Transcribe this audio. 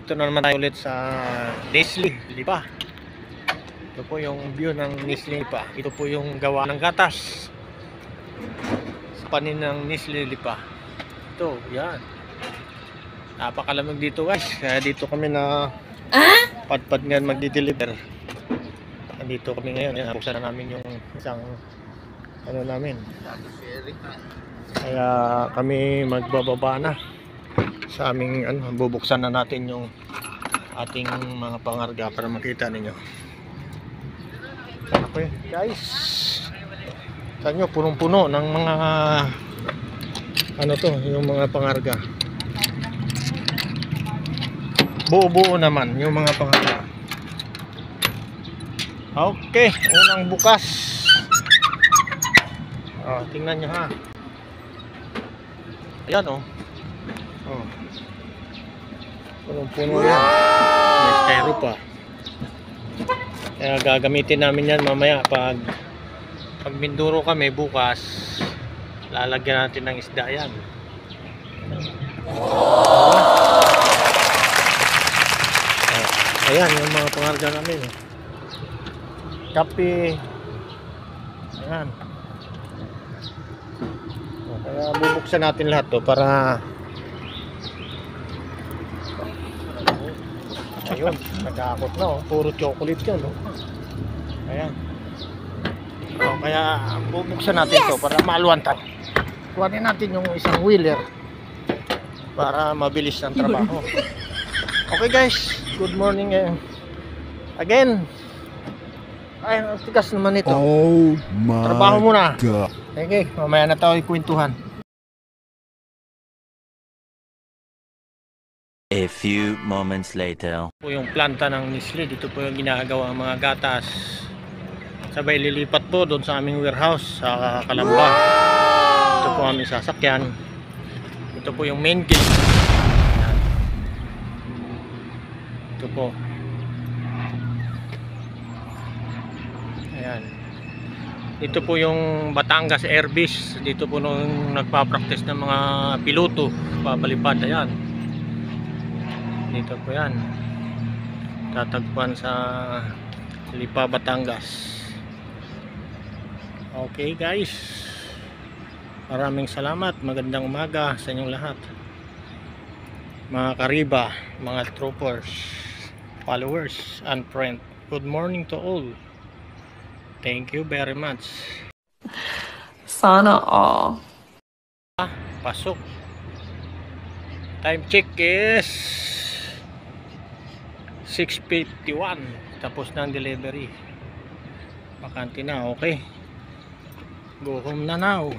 Dito na naman tayo ulit sa Nestle Lipa. Ito po yung view ng Nestle Lipa. Ito po yung gawa ng gatas sa panin ng Nestle Lipa. Ito, yan. Napakalamig dito guys. Kaya dito kami na padpad ngayon magdi-deliver. Dito kami ngayon. Yan, buksan na namin yung isang ano namin. Kaya kami magbababa na sa aming bubuksan na natin yung ating mga pangarga para makita ninyo. Okay guys, saan nyo punong-puno ng mga ano to, yung mga pangarga. Buo-buo naman yung mga pangarga. Okay, unang bukas. Tingnan nyo ha. Ayan punong-puno yan. May styro pa. Kaya gagamitin namin yan mamaya pag Minduro kami bukas. Lalagyan natin ng isda yan. Ayan yung mga pangarga namin. Kape. Ayan. Kaya bubuksan natin lahat to para ayun, nagkakot na puro chocolate yun ayan. Kaya bubuksan natin to para maaluan tayo. Kuhanin natin yung isang wheeler para mabilis ang trabaho. Okay guys, good morning again. Ay, ang tigas naman ito. Oh my trabaho muna. God. Okay, mamaya na tayo ikwentuhan. A few moments later. Po yung planta ng Nestle, dito po yung ginagawa ang mga gatas. Sabay lilipat po doon sa aming warehouse sa Calamba. Wow! Ito po aming sasakyan. Ito po yung main gate. Ayan. Ito po. Ayan. Ito po yung Batangas Airbus. Dito po nung nagpa-practice ng mga piloto papalipad. Ayan. Dito po yan. Tatagpuan sa Lipa, Batangas. Okay guys. Maraming salamat. Magandang umaga sa inyong lahat. Mga kariba, mga troopers, followers, and friends. Good morning to all. Thank you very much. Sana all. Pasok. Time check is 6:51. Tapos na ang delivery. Bakante na, okay. Go home na now.